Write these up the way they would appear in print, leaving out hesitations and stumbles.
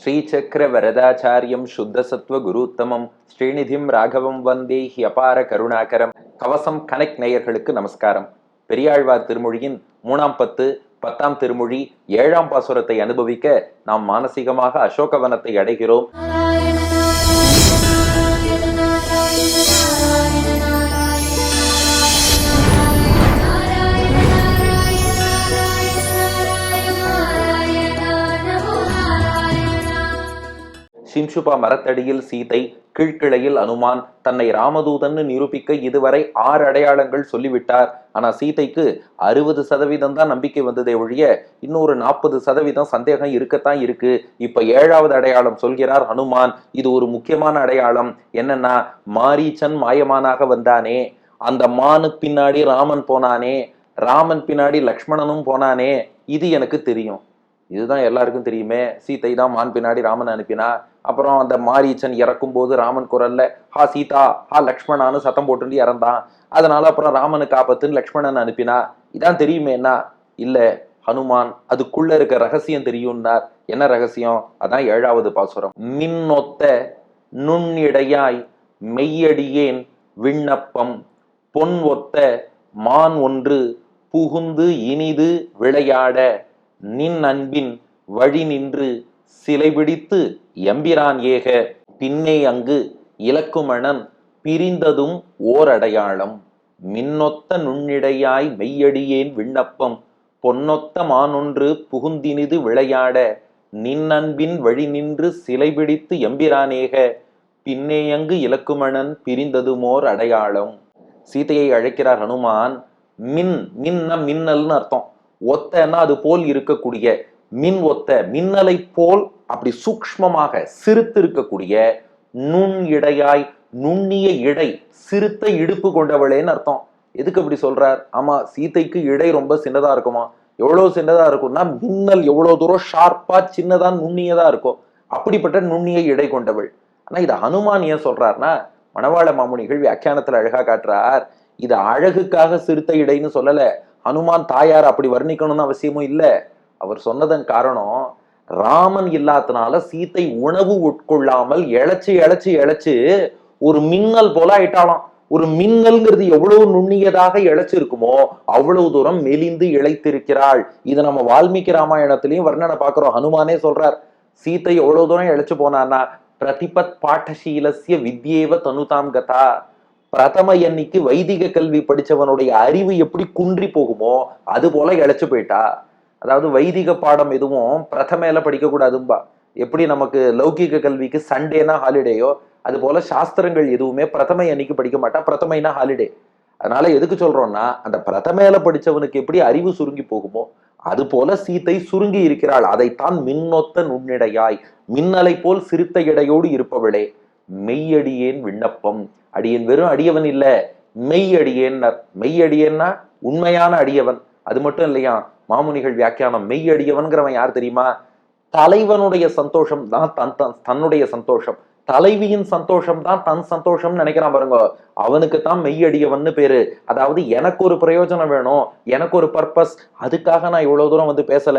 ஸ்ரீசக்கர வரதாச்சாரியம் சுத்தசத்வ குருத்தமம் ஸ்ரீநிதிம் ராகவம் வந்தே ஹியபார கருணாகரம். கவசம் கனெக்ட் நேயர்களுக்கு நமஸ்காரம். பெரியாழ்வார் திருமொழியின் 3ஆம் பத்து 10ஆம் திருமொழி 7ஆம் பாசுரத்தை அனுபவிக்க நாம் மானசீகமாக அசோகவனத்தை அடைகிறோம். சிம்சுபா மரத்தடியில் சீதை, கீழ்கிளையில் அனுமான், தன்னை ராமதூதன்னு நிரூபிக்க இதுவரை 6 அடையாளங்கள் சொல்லிவிட்டார். ஆனா சீதைக்கு 60% தான் நம்பிக்கை வந்ததே ஒழிய இன்னொரு 40% சந்தேகம் இருக்கத்தான் இருக்கு. இப்ப 7வது அடையாளம் சொல்கிறார் ஹனுமான். இது ஒரு முக்கியமான அடையாளம். என்னன்னா, மாரீச்சன் மாயமானாக வந்தானே, அந்த மானு பின்னாடி ராமன் போனானே, ராமன் பின்னாடி லக்ஷ்மணனும் போனானே, இது எனக்கு தெரியும். இதுதான் எல்லாருக்கும் தெரியுமே. சீதை தான் மான் பின்னாடி ராமன் அனுப்பினா. அப்புறம் அந்த மாரீச்சன் இறக்கும் போது ராமன் குரல்ல ஹா சீதா ஹா லக்ஷ்மணான்னு சத்தம் போட்டு இறந்தான். அதனால அப்புறம் ராமனுக்கு ஆபத்துன்னு லக்ஷ்மணன் அனுப்பினா. இதான் தெரியுமே. என்ன இல்ல, ஹனுமான் அதுக்குள்ள இருக்க ரகசியம் தெரியும்னார். என்ன ரகசியம்? அதான் 7வது பாசுரம். மின்னொத்த நுண்ணிடையாய் மெய்யடியேன் விண்ணப்பம், பொன் ஒத்த மான் ஒன்று புகுந்து இனிது விளையாட, நின் அன்பின் வழி நின்று சிலை பிடித்து எம்பிரான் ஏக, பின்னே அங்கு இலக்குமணன் பிரிந்ததும் ஓர் அடையாளம். மின்னொத்த நுண்ணிடையாய் மெய்யடியேன் விண்ணப்பம், பொன்னொத்த மானொன்று புகுந்தினிது விளையாட, நின் அன்பின் வழி நின்று சிலை பிடித்து எம்பிரானேக, பின்னே அங்கு இலக்குமணன் பிரிந்ததுமோர் அடையாளம். சீதையை அழைக்கிறார் ஹனுமான். மின்ன மின்னல்னு அர்த்தம். ஒத்தன்னா அது போல் இருக்கக்கூடிய, மின் ஒத்த மின்னலை போல் அப்படி சூக்ஷ்மமாக சிறுத்து இருக்கக்கூடிய, நுண் இடையாய் நுண்ணிய இடை சிறுத்த இடுப்பு கொண்டவளேன்னு அர்த்தம். எதுக்கு அப்படி சொல்றார்? ஆமா, சீதைக்கு இடை ரொம்ப சின்னதா இருக்குமா. எவ்வளவு சின்னதா இருக்கும்னா, மின்னல் எவ்வளவு தூரம் ஷார்ப்பா சின்னதா நுண்ணியதா இருக்கும். அப்படிப்பட்ட நுண்ணிய இடை கொண்டவள். ஆனா இதை ஹனுமான் ஏன் சொல்றாருன்னா, மணவாள மாமுனிகள் வியாக்கியானத்துல அழகா காட்டுறார். இது அழகுக்காக சிறுத்த இடைன்னு சொல்லல. ஹனுமான் தாயார் அப்படி வர்ணிக்கணும்னு அவசியமும் இல்லை. அவர் சொன்னதன் காரணம், ராமன் இல்லாதனால சீத்தை உணவு உட்கொள்ளாமல் இழைச்சு இழைச்சு இழைச்சு ஒரு மின்னல் போல ஆயிட்டாலாம். ஒரு மின்னல்ங்கிறது எவ்வளவு நுண்ணியதாக இழைச்சு இருக்குமோ அவ்வளவு தூரம் மெலிந்து இழைத்திருக்கிறாள். இதை நம்ம வால்மீகி ராமாயணத்திலையும் வர்ணனை பார்க்கிறோம். ஹனுமானே சொல்றார், சீத்தை எவ்வளவு தூரம் இழைச்சு போனான்னா, பிரதிபத் பாட்டசீலசிய வித்யேவ தனுதாம் கதா. பிரதம எண்ணிக்கு வைதிக கல்வி படிச்சவனுடைய அறிவு எப்படி குன்றி போகுமோ அது போல இழைச்சு போயிட்டா. அதாவது வைதிக பாடம் எதுவும் பிரதமையில படிக்க கூடாதும்பா. எப்படி நமக்கு லௌகிக கல்விக்கு சண்டேனா ஹாலிடேயோ, அது போல சாஸ்திரங்கள் எதுவுமே பிரதமை அன்னைக்கு படிக்க மாட்டா. பிரதமைனா ஹாலிடே. அதனால எதுக்கு சொல்றோம்னா, அந்த பிரதமையில படிச்சவனுக்கு எப்படி அறிவு சுருங்கி போகுமோ அது போல சீத்தை சுருங்கி இருக்கிறாள். அதைத்தான் மின்னொத்த நுண்ணிடையாய், மின்னலை போல் சிறுத்த இடையோடு இருப்பவளே. மெய்யடியேன் விண்ணப்பம். அடியேன் வெறும் அடியவன் இல்ல, மெய்யடியேன்னர். மெய்யடியேன்னா உண்மையான அடியவன். அது மட்டும் இல்லையா, மாமுனிகள் வியாக்கியானம், மெய்யடியவன்கிறவன் யார் தெரியுமா? தலைவனுடைய சந்தோஷம் தான் தன்னுடைய சந்தோஷம், தலைவியின் சந்தோஷம் தான் தன் சந்தோஷம் நினைக்கிறான் பாருங்க. அவனுக்கு தான் மெய்யடியவன்னு பேரு. அதாவது எனக்கு ஒரு பிரயோஜனம் வேணும், எனக்கு ஒரு பர்பஸ், அதுக்காக நான் இவ்வளவு தூரம் வந்து பேசல.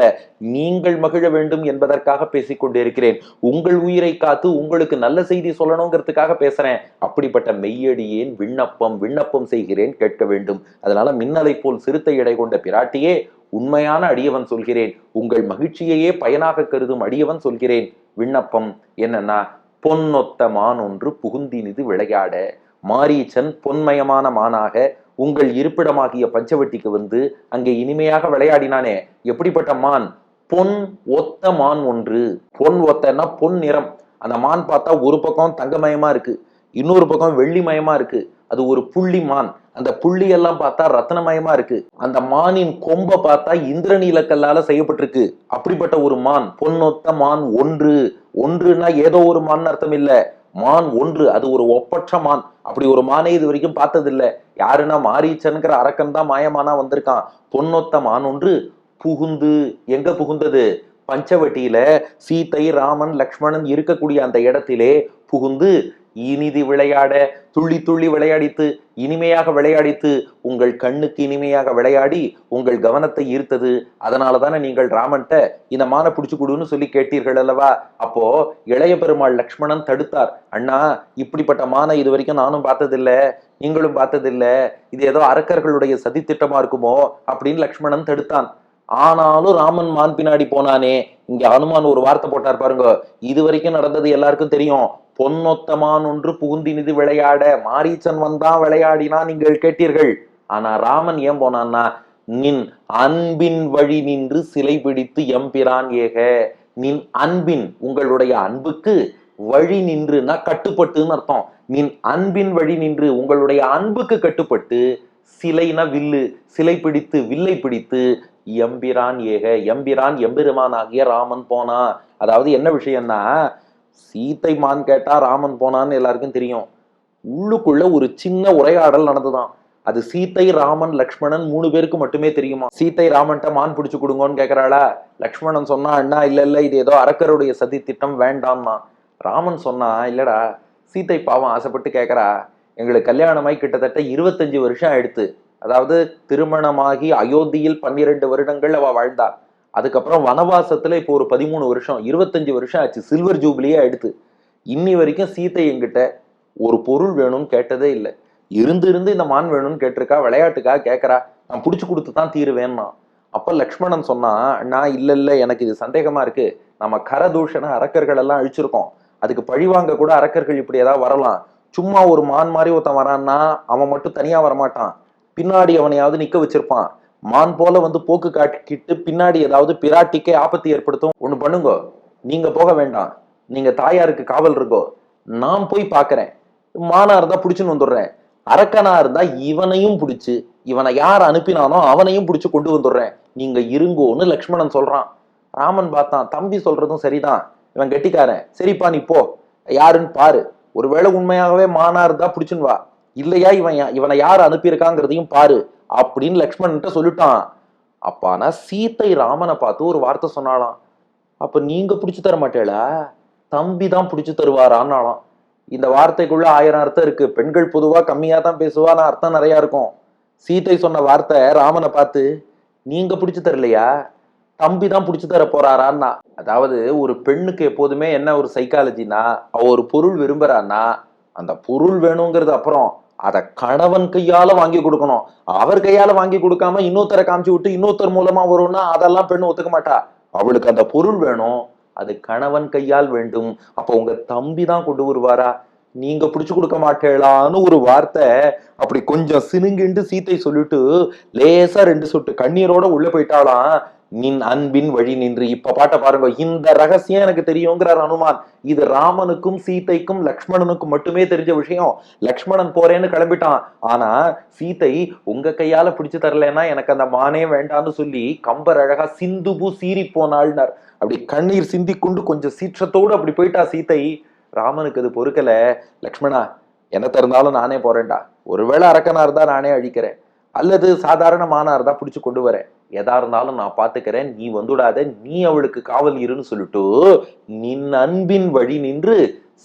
நீங்கள் மகிழ வேண்டும் என்பதற்காக பேசிக்கொண்டே இருக்கிறேன். உங்கள் உயிரை காத்து உங்களுக்கு நல்ல செய்தி சொல்லணுங்கிறதுக்காக பேசுறேன். அப்படிப்பட்ட மெய்யடியேன் விண்ணப்பம் செய்கிறேன், கேட்க வேண்டும். அதனால மின்னலை போல் சிறுத்தை இடை கொண்ட பிராட்டியே, உண்மையான அடியவன் சொல்கிறேன். உங்கள் மகிழ்ச்சியையே பயனாக கருதும் அடியவன் சொல்கிறேன். விண்ணப்பம் என்னன்னா, பொன்னொத்த மான் ஒன்று புகுந்தினிது விளையாட. மாரீச்சன் பொன்மயமான மானாக உங்கள் இருப்பிடமாகிய பஞ்சவட்டிக்கு வந்து அங்கே இனிமையாக விளையாடினானே. எப்படிப்பட்ட மான்? பொன் ஒத்த மான் ஒன்று. பொன் ஒத்தன்னா பொன் நிறம். அந்த மான் பார்த்தா ஒரு பக்கம் தங்கமயமா இருக்கு, இன்னொரு பக்கம் வெள்ளிமயமா இருக்கு. அது ஒரு புள்ளி மான். அந்த புள்ளி எல்லாம் பார்த்தா ரத்னமயமா இருக்கு. அந்த மானின் கொம்ப பார்த்தா இந்திரநீலக்கல்லால செய்யப்பட்டிருக்கு. அப்படிப்பட்ட ஒரு மான், பொன்னொத்த மான் ஒன்று. ஒன்றுன்னா ஏதோ ஒரு மான் அர்த்தம் இல்ல, மான் ஒன்று. அது ஒரு ஒப்பற்ற மான். அப்படி ஒரு மானை இது வரைக்கும் பார்த்தது இல்ல. யாருன்னா மாரீச்சன்கிற அரக்கன் தான் மாயமானா வந்திருக்கான். பொன்னொத்த மான் ஒன்று புகுந்து, எங்க புகுந்தது? பஞ்சவட்டியில சீதை ராமன் லக்ஷ்மணன் இருக்கக்கூடிய அந்த இடத்திலே புகுந்து இனிது விளையாட, துள்ளி துள்ளி விளையாடித்து இனிமையாக விளையாடித்து உங்கள் கண்ணுக்கு இனிமையாக விளையாடி உங்கள் கவனத்தை ஈர்த்தது. அதனாலதானே நீங்கள் ராமன்ட்ட இந்த மானை பிடிச்சு கொடுன்னு சொல்லி கேட்டீர்கள் அல்லவா? அப்போ இளைய பெருமாள் லக்ஷ்மணன் தடுத்தார். அண்ணா, இப்படிப்பட்ட மானை இது வரைக்கும் நானும் பார்த்ததில்ல, நீங்களும் பார்த்ததில்ல, இது ஏதோ அரக்கர்களுடைய சதி திட்டமா இருக்குமோ அப்படின்னு லக்ஷ்மணன் தடுத்தான். ஆனாலும் ராமன் மான் பின்னாடி போனானே. இங்க ஹனுமான் ஒரு வார்த்தை போட்டார் பாருங்க, இது வரைக்கும் நடந்தது எல்லாருக்கும் தெரியும். பொன்னொத்தமான் ஒன்று புகுந்தினிது விளையாட மாரீச்சன் வந்தான் விளையாடினா நீங்கள் கேட்டீர்கள். ஆனா ராமன் ஏன் போனான்னா, நின் அன்பின் வழி நின்று சிலை பிடித்து எம்பிரான் ஏக. நின் அன்பின், உங்களுடைய அன்புக்கு வழி நின்றுனா கட்டுப்பட்டுன்னு அர்த்தம். நின் அன்பின் வழி நின்று, உங்களுடைய அன்புக்கு கட்டுப்பட்டு, சிலைனா வில்லு, சிலை பிடித்து வில்லை பிடித்து எம்பிரான் ஏக, எம்பிரான் எம்பெருமான் ஆகிய ராமன் போனா. அதாவது என்ன விஷயம்னா, சீத்தை மான் கேட்டா ராமன் போனான்னு எல்லாருக்கும் தெரியும். உள்ளுக்குள்ள ஒரு சின்ன உரையாடல் நடந்துதான். அது சீத்தை, ராமன், லக்ஷ்மணன் 3 பேருக்கு மட்டுமே தெரியுமா. சீத்தை ராமன்ட்ட மான் பிடிச்சு கொடுங்கன்னு கேட்கிறாளா? லக்ஷ்மணன் சொன்னா, அண்ணா இல்ல இது ஏதோ அரக்கருடைய சதி திட்டம், வேண்டாம்னா. ராமன் சொன்னா, இல்லடா, சீத்தை பாவம் ஆசைப்பட்டு கேட்கறா, எங்களுக்கு கல்யாணமாய் கிட்டத்தட்ட 25 வருஷம் ஆயிடுத்து. அதாவது திருமணமாகி அயோத்தியில் 12 வருடங்கள் அவ வாழ்ந்தா. அதுக்கப்புறம் வனவாசத்துல இப்போ ஒரு 13 வருஷம், 25 வருஷம் ஆச்சு. சில்வர் ஜூபிலியே ஆயிடுத்து. இன்னி வரைக்கும் சீத்தை என்கிட்ட ஒரு பொருள் வேணும்னு கேட்டதே இல்லை. இருந்து இந்த மான் வேணும்னு கேட்டிருக்கா, விளையாட்டுக்காக கேட்கறா, நான் பிடிச்சு கொடுத்து தான் தீருவேன்னா. அப்ப லக்ஷ்மணன் சொன்னா, நான் இல்ல எனக்கு இது சந்தேகமா இருக்கு. நம்ம கரதூஷண அரக்கர்கள் எல்லாம் அழிச்சிருக்கோம். அதுக்கு பழிவாங்க கூட அரக்கர்கள் இப்படி ஏதாவது வரலாம். சும்மா ஒரு மான் மாதிரி ஒருத்தன் வரான்னா அவன் மட்டும் தனியா வரமாட்டான், பின்னாடி அவனையாவது நிக்க வச்சிருப்பான். மான் போல வந்து போக்கு காட்டிக்கிட்டு பின்னாடி ஏதாவது பிராட்டிக்கே ஆபத்து ஏற்படுத்தும். ஒண்ணு பண்ணுங்க, நீங்க போக வேண்டாம், நீங்க தாயாருக்கு காவல் இருக்கோ, நான் போய் பாக்குறேன். மானா இருந்தா புடிச்சுன்னு வந்துடுறேன், அரக்கனா இருந்தா இவனையும் பிடிச்சு, இவனை யார் அனுப்பினானோ அவனையும் பிடிச்சு கொண்டு வந்துடுறேன், நீங்க இருங்கோன்னு லக்ஷ்மணன் சொல்றான். ராமன் பார்த்தான், தம்பி சொல்றதும் சரிதான், இவன் கெட்டிக்காரன், சரிப்பா நீ போ, யாருன்னு பாரு, ஒருவேளை உண்மையாகவே மானா இருந்தா பிடிச்சுன்னு வா, இல்லையா இவனை யார் அனுப்பியிருக்காங்கிறதையும் பாரு அப்படின்னு லக்ஷ்மணன்ட்ட சொல்லிட்டான். அப்பானா சீத்தை ராமனை பார்த்து ஒரு வார்த்தை சொன்னாலாம், அப்ப நீங்க பிடிச்சு தர மாட்டேளா, தம்பி தான் பிடிச்சு தருவாரான்னாலாம். இந்த வார்த்தைக்குள்ள 1000 அர்த்தம் இருக்கு. பெண்கள் பொதுவா கம்மியா தான் பேசுவா, நான் அர்த்தம் நிறைய இருக்கும். சீத்தை சொன்ன வார்த்தை ராமனை பார்த்து, நீங்க பிடிச்சு தரலையா, தம்பி தான் பிடிச்சு தர போறாரான்னா. அதாவது ஒரு பெண்ணுக்கு எப்போதுமே என்ன ஒரு சைக்காலஜினா, அவ ஒரு பொருள் விரும்புறான்னா அந்த பொருள் வேணுங்கிறது அப்புறம் அத கணவன் கையால வாங்கி கொடுக்கணும். அவர் கையால வாங்கி கொடுக்காம இன்னொருத்தரை காமிச்சு விட்டு இன்னொருத்தர் மூலமா வரும்னா அதெல்லாம் பெண்ணு ஒத்துக்க மாட்டா. அவளுக்கு அந்த பொருள் வேணும், அது கணவன் கையால் வேண்டும். அப்ப உங்க தம்பி தான் கொண்டு வருவாரா, நீங்க பிடிச்சு கொடுக்க மாட்டேளான்னு ஒரு வார்த்தை அப்படி கொஞ்சம் சினுங்கிண்டு சீத்தை சொல்லிட்டு லேசா 2 சொட்டு கண்ணீரோட உள்ள போயிட்டாலாம். நின் அன்பின் வழி நின்று. இப்ப பாட்ட பாருங்க, இந்த ரகசியம் எனக்கு தெரியுங்கிறார் ஹனுமான். இது ராமனுக்கும் சீதைக்கும் லக்ஷ்மணனுக்கும் மட்டுமே தெரிஞ்ச விஷயம். லக்ஷ்மணன் போறேன்னு கிளம்பிட்டான். ஆனா சீதை உங்க கையால பிடிச்சு தரலன்னா எனக்கு அந்த மானே வேண்டான்னு சொல்லி கம்பர் அழகா சிந்துபு சீறி போனாள்னார். அப்படி கண்ணீர் சிந்தி கொண்டு கொஞ்சம் சீற்றத்தோடு அப்படி போயிட்டா சீதை. ராமனுக்கு அது பொறுக்கல. லக்ஷ்மணா, என்ன தருந்தாலும் நானே போறேன்டா, ஒருவேளை அரக்கனா இருந்தா நானே அழிக்கிறேன், அல்லது சாதாரண மானா இருந்தா பிடிச்சு கொண்டு வரேன், எதா இருந்தாலும் நான் பாத்துக்கிறேன், நீ வந்துடாத, நீ அவளுக்கு காவல் இருன்னு சொல்லிட்டு நின் அன்பின் வழி நின்று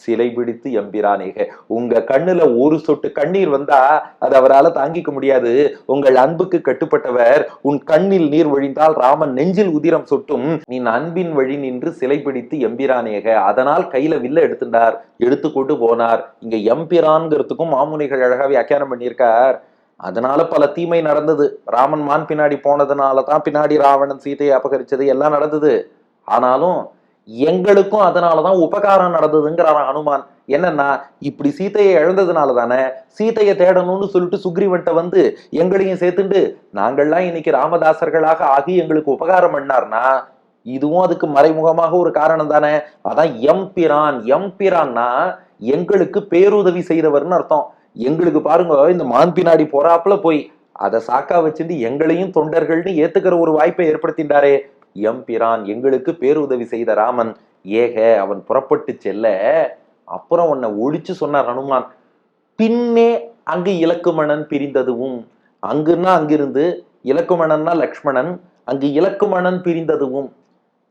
சிலை பிடித்து எம்பிரானேக. உங்க கண்ணுல ஒரு சொட்டு கண்ணீர் வந்தா அது அவரால் தாங்கிக்க முடியாது. உங்கள் அன்புக்கு கட்டுப்பட்டவர், உன் கண்ணில் நீர் வழிந்தால் ராமன் நெஞ்சில் உதிரம் சொட்டும். நின் அன்பின் வழி நின்று சிலை பிடித்து எம்பிரானேக. அதனால் கையில வில்ல எடுத்துட்டார், எடுத்துக்கொண்டு போனார். இங்க எம்பிரான்ங்கிறதுக்கும் மாமுனிகள் அழகா வியாக்கியானம் பண்ணியிருக்கார். அதனால பல தீமை நடந்தது. ராமன் மான் பின்னாடி போனதுனாலதான் பின்னாடி ராவணன் சீதையை அபகரிச்சது எல்லாம் நடந்தது. ஆனாலும் எங்களுக்கும் அதனாலதான் உபகாரம் நடந்ததுங்கிறார் ஹனுமான். என்னன்னா, இப்படி சீதையை இழந்ததுனால தானே சீதையை தேடணும்னு சொல்லிட்டு சுக்ரீவன்ட்ட வந்து எங்களையும் சேர்த்துண்டு நாங்கள்லாம் இன்னைக்கு ராமதாசர்களாக ஆகி எங்களுக்கு உபகாரம் பண்ணார்னா இதுவும் அதுக்கு மறைமுகமாக ஒரு காரணம் தானே. அதான் எம்பிரான். எம்பிரான்னா எங்களுக்கு பேருதவி செய்தவர்னு அர்த்தம். எங்களுக்கு பாருங்க, இந்த மான் பின்னாடி போறாப்புல போய் அதை சாக்கா வச்சுட்டு எங்களையும் தொண்டர்கள்னு ஏத்துக்கிற ஒரு வாய்ப்பை ஏற்படுத்தின்றாரே எம்பிரான். எங்களுக்கு பேருதவி செய்த ராமன் ஏக, அவன் புறப்பட்டு செல்ல அப்புறம் உன்னை ஒழிச்சு சொன்னார் ஹனுமான். பின்னே அங்கு இலக்குமணன் பிரிந்ததுவும், அங்குன்னா அங்கிருந்து, இலக்குமணன்னா லக்ஷ்மணன், அங்கு இலக்குமணன் பிரிந்ததுவும்,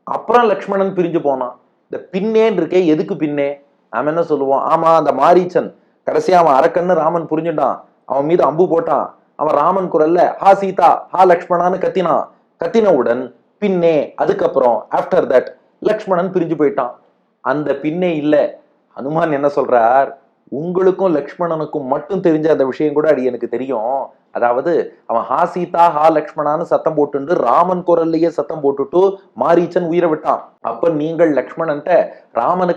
அப்புறம் லக்ஷ்மணன் பிரிஞ்சு போனான். இந்த பின்னேன்னு இருக்கே, எதுக்கு பின்னே? நாம என்ன சொல்லுவோம், ஆமா அந்த மாரீச்சன் கடைசியா அவன் அரக்கன்னு ராமன் புரிஞ்சுட்டான். அவன் மீது அம்பு போட்டான். அவன் ராமன் குரல்ல ஹா சீதா ஹா லக்ஷ்மணான்னு கத்தினான். கத்தினவுடன் பின்னே அதுக்கப்புறம் ஆஃப்டர் தட் லக்ஷ்மணன் பிரிஞ்சு போயிட்டான். அந்த பின்னே இல்ல. ஹனுமான் என்ன சொல்றார், உங்களுக்கும் லக்ஷ்மணனுக்கும் மட்டும் தெரிஞ்ச அந்த விஷயம் கூட அது எனக்கு தெரியும். அதாவது அவன் ஹா சீதா ஹா லக்ஷ்மணான்னு சத்தம் போட்டு ராமன் குரல்லையே சத்தம் போட்டுட்டு மாரீச்சன் உயிரை விட்டான். அப்ப நீங்கள் லக்ஷ்மணன்ட்ட ராமனு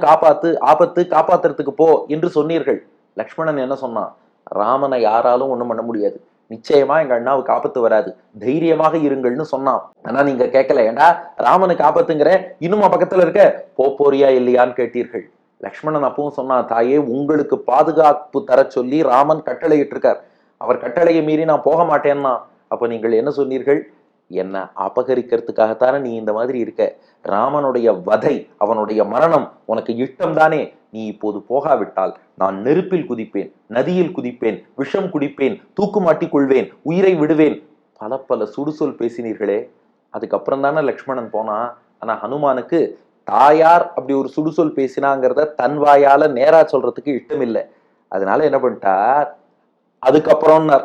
ஆபத்து காப்பாத்துறதுக்கு போ என்று சொன்னீர்கள். லக்ஷ்மணன் என்ன சொன்னான், ராமனை யாராலும் ஒண்ணும் பண்ண முடியாது, நிச்சயமா எங்க அண்ணாவுக்கு ஆபத்து வராது, தைரியமாக இருங்கள்னு சொன்னான். ஆனா நீங்க கேட்கல. ஏண்டா ராமனுக்கு ஆபத்துங்கிற, இன்னுமா பக்கத்துல இருக்க, போறியா இல்லையான்னு கேட்டீர்கள். லக்ஷ்மணன் அப்பவும் சொன்னான், தாயே உங்களுக்கு பாதுகாப்பு தர சொல்லி ராமன் கட்டளையிட்டு இருக்கார், அவர் கட்டளையை மீறி நான் போக மாட்டேன்னா. அப்ப நீங்கள் என்ன சொன்னீர்கள், என்ன அபகரிக்கிறதுக்காகத்தானே நீ இந்த மாதிரி இருக்க, ராமனுடைய வதை அவனுடைய மரணம் உனக்கு இஷ்டம் தானே, நீ இப்போது போகாவிட்டால் நான் நெருப்பில் குதிப்பேன், நதியில் குதிப்பேன், விஷம் குடிப்பேன், தூக்குமாட்டி கொள்வேன், உயிரை விடுவேன், பல பல சுடுசொல் பேசினீர்களே. அதுக்கப்புறம் தானே லக்ஷ்மணன் போனா. ஆனா ஹனுமானுக்கு தாயார் அப்படி ஒரு சுடுசொல் பேசினாங்கிறத தன் வாயால நேரா சொல்றதுக்கு இஷ்டம் இல்லை. அதனால என்ன பண்ணிட்டார், அதுக்கப்புறம்னார்.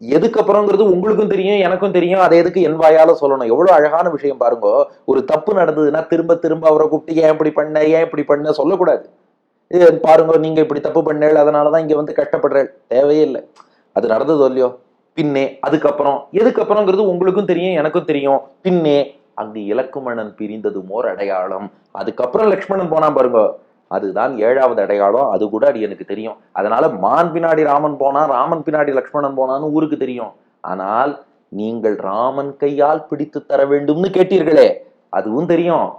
எதுக்கப்புறம்ங்கிறது உங்களுக்கும் தெரியும் எனக்கும் தெரியும், அதை எதுக்கு என் வாயால சொல்லணும். எவ்வளவு அழகான விஷயம் பாருங்க. ஒரு தப்பு நடந்ததுன்னா திரும்ப திரும்ப அவரை கூப்பிட்டு ஏன் இப்படி பண்ண சொல்லக்கூடாது. பாருங்க நீங்க இப்படி தப்பு பண்ணேள், அதனாலதான் இங்க வந்து கஷ்டப்படுறேள், தேவையே இல்லை. அது நடந்ததோ இல்லையோ, பின்னே அதுக்கப்புறம் எதுக்கப்புறம்ங்கிறது உங்களுக்கும் தெரியும் எனக்கும் தெரியும். பின்னே அங்கு இலக்குமணன் பிரிந்ததும் ஓர் அடையாளம். அதுக்கப்புறம் லக்ஷ்மணன் போனா பாருங்க, அதுதான் 7வது அடையாளம். அது கூட அது எனக்கு தெரியும். அதனால மான் பின்னாடி ராமன் போனா, ராமன் பின்னாடி லக்ஷ்மணன் போனான்னு ஊருக்கு தெரியும். ஆனால் நீங்கள் ராமன் கையால் பிடித்து தர வேண்டும்னு கேட்டீர்களே, அதுவும் தெரியும்.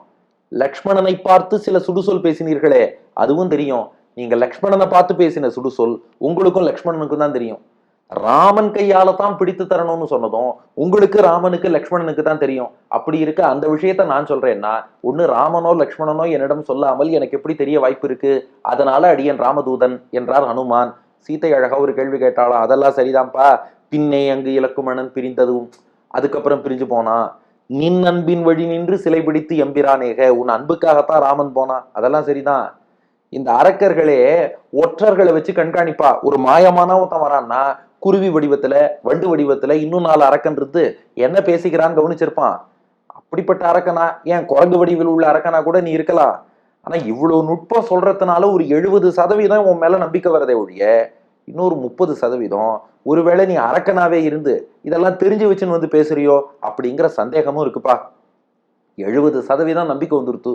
லக்ஷ்மணனை பார்த்து சில சுடுசொல் பேசினீர்களே, அதுவும் தெரியும். நீங்க லக்ஷ்மணனை பார்த்து பேசின சுடுசொல் உங்களுக்கும் லக்ஷ்மணனுக்கும் தான் தெரியும். ராமன் கையால தான் பிடித்து தரணும்னு சொன்னதும் உங்களுக்கு ராமனுக்கு லக்ஷ்மணனுக்கு தான் தெரியும். அப்படி இருக்க அந்த விஷயத்த நான் சொல்றேன்னா, ஒண்ணு ராமனோ லக்ஷ்மணனோ என்னிடம் சொல்லாமல் எனக்கு எப்படி தெரிய வாய்ப்பு இருக்கு, அதனால அடியன் ராமதூதன் என்றார் ஹனுமான். சீதை அழகா ஒரு கேள்வி கேட்டாலும், அதெல்லாம் சரிதான்ப்பா, பின்னே அங்கு இலக்குமணன் பிரிந்ததும் அதுக்கப்புறம் பிரிஞ்சு போனா, நின் அன்பின் வழி நின்று சிலை பிடித்து எம்பிரானேக, உன் அன்புக்காகத்தான் ராமன் போனா, அதெல்லாம் சரிதான். இந்த அரக்கர்களே ஒற்றர்களை வச்சு கண்காணிப்பா. ஒரு மாயமான ஒருத்தன் வரான்னா குருவி வடிவத்துல வண்டு வடிவத்துல இன்னும் 4 அரக்கன் இருந்து என்ன பேசிக்கிறான்னு கவனிச்சிருப்பான். அப்படிப்பட்ட அரக்கனா, ஏன் குரங்கு வடிவில் உள்ள அரக்கனா கூட நீ இருக்கலாம். ஆனா இவ்வளவு நுட்பம் சொல்றதுனால ஒரு 70% உன் மேல நம்பிக்கை வரதே ஒழிய, இன்னொரு 30% ஒருவேளை நீ அரக்கனாவே இருந்து இதெல்லாம் தெரிஞ்சு வச்சுன்னு வந்து பேசுறியோ அப்படிங்கிற சந்தேகமும் இருக்குப்பா. 70% நம்பிக்கை வந்துருத்து,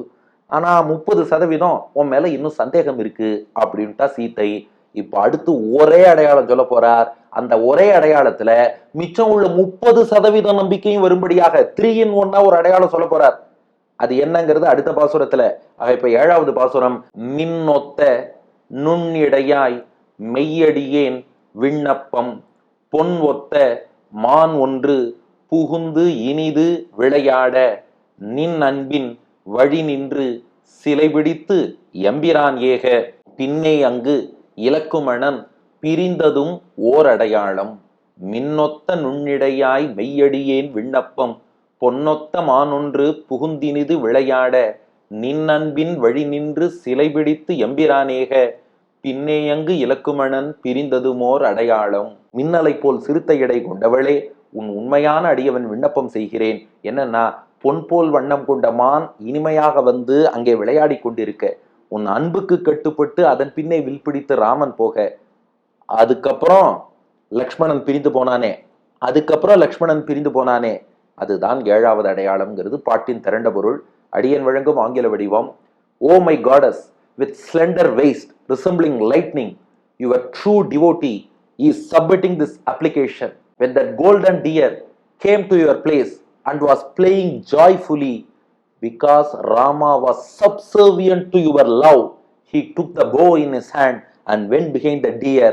ஆனா 30% உன் மேல இன்னும் சந்தேகம் இருக்கு அப்படின்ட்டா சீத்தை. இப்ப அடுத்து ஒரே அடையாளம் சொல்ல போறார். அந்த ஒரே அடையாளத்துல மிச்சம் உள்ள 30% நம்பிக்கையும் வரும்படியாக 3 in 1 ஒரு அடையாளம் சொல்ல போறார். அது என்னங்கிறது அடுத்த பாசுரத்துல. இப்ப 7வது பாசுரம், மின்னொத்த நுண்ணிடையாய் மெய்யடியேன் விண்ணப்பம் பொன் ஒத்த மான் ஒன்று புகுந்து இனிது விளையாட நின் அன்பின் வழி நின்று சிலை பிடித்து எம்பிரான் ஏக, பின்னே அங்கு இலக்குமணன் பிரிந்ததும் ஓர் அடையாளம். மின்னொத்த நுண்ணிடையாய் மெய்யடியேன் விண்ணப்பம் பொன்னொத்த மானொன்று புகுந்தினிது விளையாட நின் அன்பின் வழி நின்று சிலை பிடித்து எம்பிரானேக, பின்னே அங்கு இலக்குமணன் பிரிந்ததுமோர் அடையாளம். மின்னலை போல் சிறுத்தை எடை கொண்டவளே, உன் உண்மையான அடியவன் விண்ணப்பம் செய்கிறேன். என்னன்னா, பொன் போல் வண்ணம் கொண்ட மான் இனிமையாக வந்து அங்கே விளையாடி கொண்டிருக்க, உன் அன்புக்கு கட்டுப்பட்டு அதன் பின்னே வில் பிடித்து ராமன் போக, அதுக்கப்புறம் லக்ஷ்மணன் பிரிந்து போனானே, அதுதான் 7வது அடையாளம்ங்கிறது பாட்டின் திரண்ட பொருள். அடியன் வழங்கும் ஆங்கில வடிவம். Oh my gods, with slender waist resembling lightning, your true devotee is submitting this application. When that golden deer came to your place and was playing joyfully, because Rama was subservient to your love, he took the bow in his hand and went behind the deer.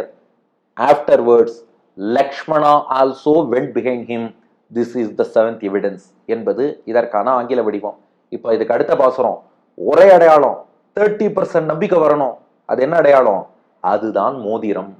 Afterwards, Lakshmana also went behind him. This is the 7th evidence என்பது இதற்கான ஆங்கில வடிவம். இப்போ இதுக்கு அடுத்த பாசுரம், ஒரே அடையாளம், 30% நம்பிக்கை வரணும். அது என்ன அடையாளம்? அதுதான் மோதிரம்.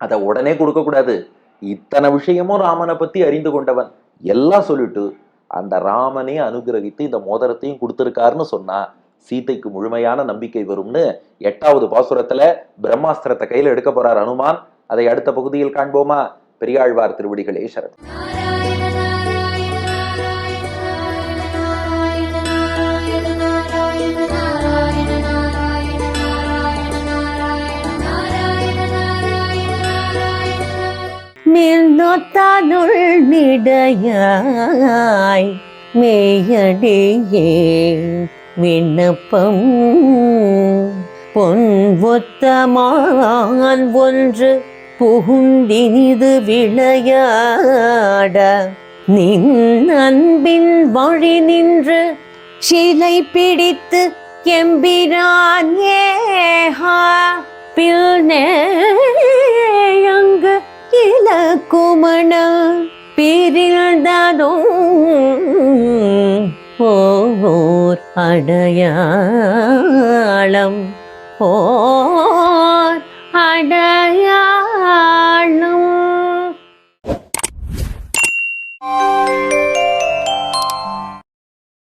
அதை உடனே கொடுக்க கூடாது. இத்தனை விஷயமும் ராமனை பத்தி அறிந்து கொண்டவன் எல்லாம் சொல்லிட்டு அந்த ராமனே அனுகிரகித்து இந்த மோதிரத்தையும் கொடுத்திருக்காருன்னு சொன்னா சீதைக்கு முழுமையான நம்பிக்கை வரும்னு 8வது பாசுரத்துல பிரம்மாஸ்திரத்தை கையில எடுக்க போறார் அனுமான். அதை அடுத்த பகுதியில் காண்போமா? பெரியாழ்வார் திருவடிகளே சரணம். நின்னொத்தானுள் நிடையாய் மேயடியே விண்ணப்பம் பொன் ஒத்தமான் ஒன்று புகுந்தினிது விளையாட நின் அன்பின் வழி நின்று சிலை பிடித்து எம்பிரான் ஏஹா பில்நேயங்கு இலக்குமண பிரிந்ததும் ஓர் அடையாளம் ஓர் அடையாளம்.